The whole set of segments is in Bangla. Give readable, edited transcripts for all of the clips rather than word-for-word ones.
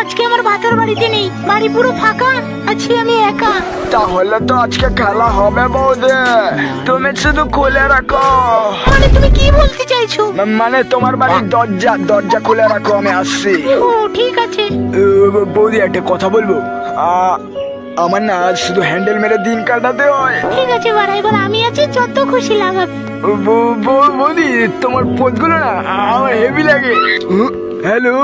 আজকে আমার ভাতার বাড়িতে নেই, বাড়ি পুরো ফাঁকা, আছি আমি একা। তাহলে তো আজকে খেলা হবে বৌদি, তুমি শুধু খুলে রাখো। মানে তুমি কি বলতে চাইছো? মানে তোমার বাড়ির দরজা খুলে রাখো, আমি আসছি। ও ঠিক আছে। বৌদি একটা কথা বলবো, আমার না শুধু হ্যান্ডেল মেরে দিন কাটাতে হয়। ঠিক আছে বাড়া, এবার আমি আছি, যত খুশি লাগাবে। বৌদি তোমার পথগুলো না আমার হেভি লাগে। হ্যালো,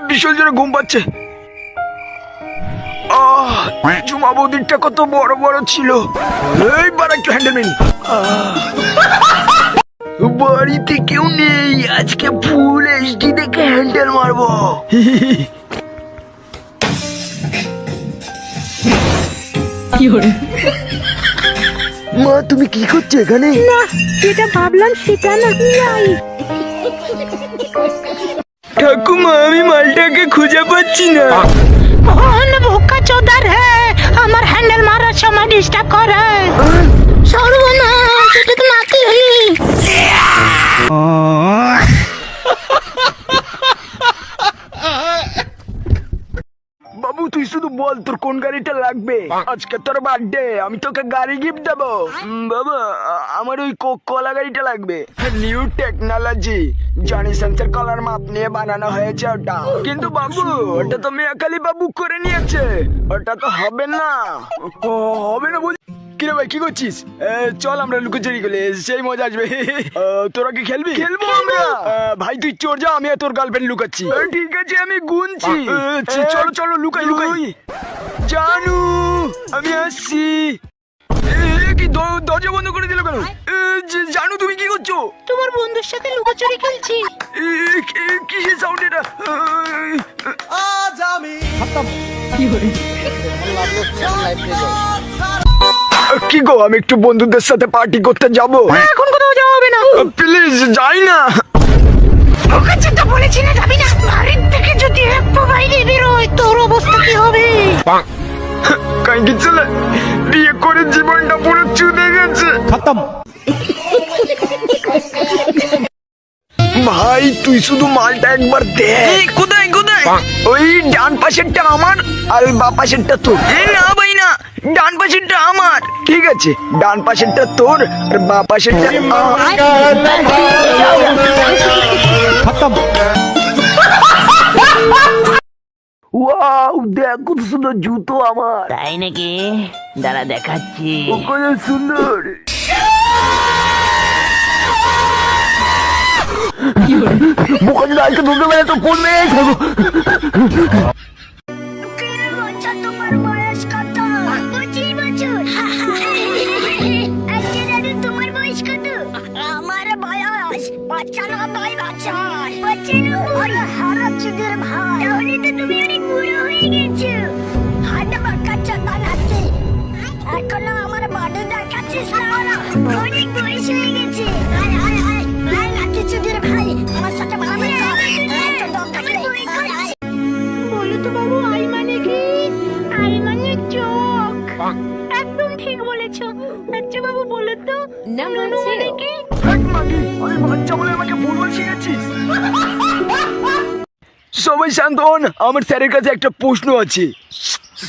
বিশাল জোরে ঘুম পাচ্ছে। জুমা বৌদিরটা কত বড় বড় ছিল। এইবার একটু হ্যান্ডেল মেরি। বাড়িতে কেউ নেই, আজকে ফুল এইচডি দেখে হ্যান্ডেল মারবো। মা তুমি কি করছো এখানে? না, যেটা ভাবলাম সেটা না। ঠাকুমা আমি মালটাকে খুঁজে পাচ্ছি না। কौन भूखा चौधर है আমার হ্যান্ডেল মারার সময় ডিস্টার্ব করে? সর্বনাশ, এটা তো নাকি হলি। বাবু তুই শুধু বল তোর কোন গাড়িটা লাগবে। আজকে তোর বার্থডে, আমি তোকে গাড়ি গিফট দেবো। বাবা আমার ওই কলা গাড়িটা লাগবে। নিউ টেকনোলজি, জনি সেন্সর কলার মাপ নিয়ে বানানো হয়েছে ওটা। কিন্তু বাবু ওটা তো মেয়াকালি বাবু করে নিয়েছে, ওটা তো হবে না। হবে না বল? কিরে ভাই কি করছিস? চল আমরা লুকোচুরি খেলে, সেই মজা আসবে। তোরা কি খেলবি? খেলবো আমরা। ভাই তুই চোর যা, আমি আর তোর গার্লফ্রেন্ড লুকাচ্ছি। ঠিক আছে আমি গুনছি। চলো চলো লুকাই লুকাই। জানু আমি আসছি। কি দরজা বন্ধ করে দিল কেন? জানু তুমি কি করছো? তোমার বন্ধুর সাথে লুকোচুরি খেলছি। কিসের সাউন্ড এটা? আজ আমি কি গো, আমি একটু বন্ধুদের সাথে পার্টি করতে যাবো। এখন কোথাও যাওয়া হবে না। প্লিজ যাই না। ওকে যেটা বলেছি না, যাবি না। বাড়ির থেকে যদি একটু বাইরে বেরোয় তোর অবস্থা কি হবে? কাইন্ডি চলে, বিয়ে করে জীবনটা পুরো চুদে গেছে। খতম। ভাই তুই শুধু মালটা একবার দেখ। কোথায় কোথায়? ওই ডান পাশেরটা আমার আর বাঁ পাশেরটা তোর। না ভাই না, ডান পাশেরটা আমার। ঠিক আছে, ডান পাশেরটা তোর আর বাঁ পাশেরটা আমার। খতম। ওয়াও দেখ কত সুন্দর জুতো আমার। তাই নাকি? দাঁড়া দেখাচ্ছি। ওখানে সুন্দর। বোকাচোদা আজকে দুটো বেলা তো ফোন মেরে থাকো। তোমার বয়স কত? 25 বছর। আচ্ছা দাদু তোমার বয়স কত? আমার বয়স 95 বছর। 95? হারাম চুদের ভাই, তাহলে তো তুমি অনেক বুড়ো হয়ে গেছো। হাঁটা বাঁকাচ্ছা বানাচ্ছে, এখনো আমার বাড়ি দেখাচ্ছিস না? অনেক বয়স হয়ে গেছে। আয় আয় আয় আয় লাঠি চুদের ভাই, আমার সাথে মারামারি কর। বলো তো বাবু, আই মানে কি? আই মানে চোখ। একদম ঠিক বলেছো। আচ্ছা বাবু বলো তো, নানু মানে কি? আমি বাচ্চা বলে আমাকে ফুটবল শিখেছিস? সবাই শান্ত হন, আমার স্যারের কাছে একটা প্রশ্ন আছে।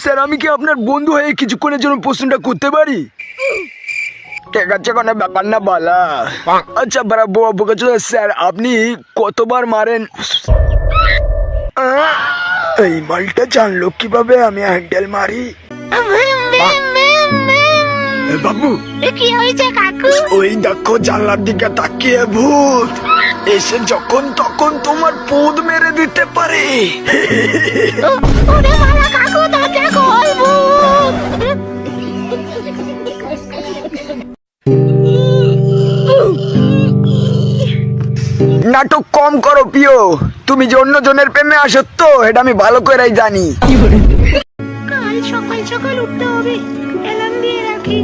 স্যার আমি কি আপনার বন্ধু হয়ে কিছুক্ষণের জন্য প্রশ্নটা করতে পারি? ঠিক আছে, কোনো ব্যাপার না বলা। আচ্ছা স্যার আপনি কতবার মারেন? এই মালটা জানলো কিভাবে আমি হ্যান্ডেল মারি? বাবু কি হয়েছে কাকু? ওই দেখো জানলার দিকে তাকিয়ে ভূত এসে যখন তখন তোমার পোদ মেরে দিতে পারে। ওরে বাবা কাকু, তাকে বলবো। নাটক কম করো প্রিয়, তুমি যে অন্য জনের প্রেমে আসো তো এটা আমি ভালো করেই জানি। কাল সকাল সকাল উঠতে হবে, অ্যালার্ম দিয়ে রাখি।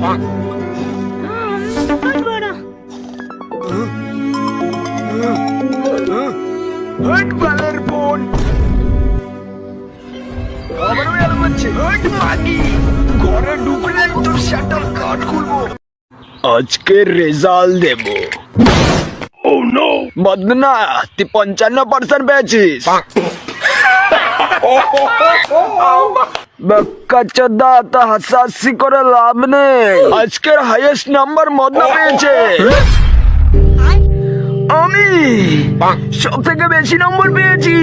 হট বালের বোন, আবার ওই আলো হচ্ছে। হট মাগি, ঘরে ঢুকলে তোর শাটার কাট খুলবো। আজকে রেজাল্ট দেব। ও নো। বদনা তুই 55% পেয়েছিস। বাচ্চাদা তা হাসাহাসি করে লাভ নেই, আজকের হাইয়েস্ট নাম্বার মদনা পেয়েছে। আমি সব থেকে বেশি নম্বর পেয়েছি,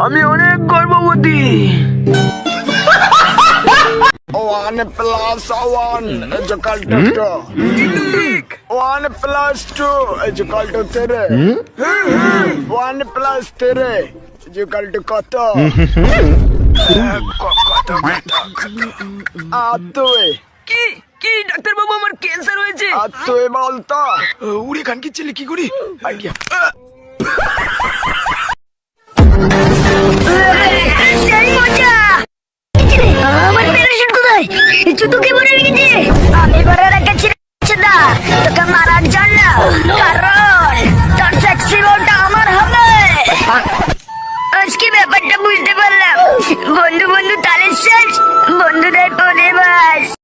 আমি অনেক গর্ববতী। 1 plus 1 is equal to 2. 1 plus 2 is equal to 3. 1 plus 3 is equal to কত? তুই কি কি ডাক্তার বাবু, আমার ক্যান্সার হয়েছে। তুই বলতো উড়ে গান কি ছেলে কি করি আইডিয়া। সেই মজা। আমার প্যারাশুট কোথায়? জুতোকে মনে রেখেছে। আমি বড় রেখেছি না তোকে মারার জন্য, কারণ তোর সেক্সি বউটা আমার হবে। আজকে ব্যাপারটা বুঝতে পারলাম। বন্ধু বন্ধু তালের শেষ, বন্ধুদের পরে বাস।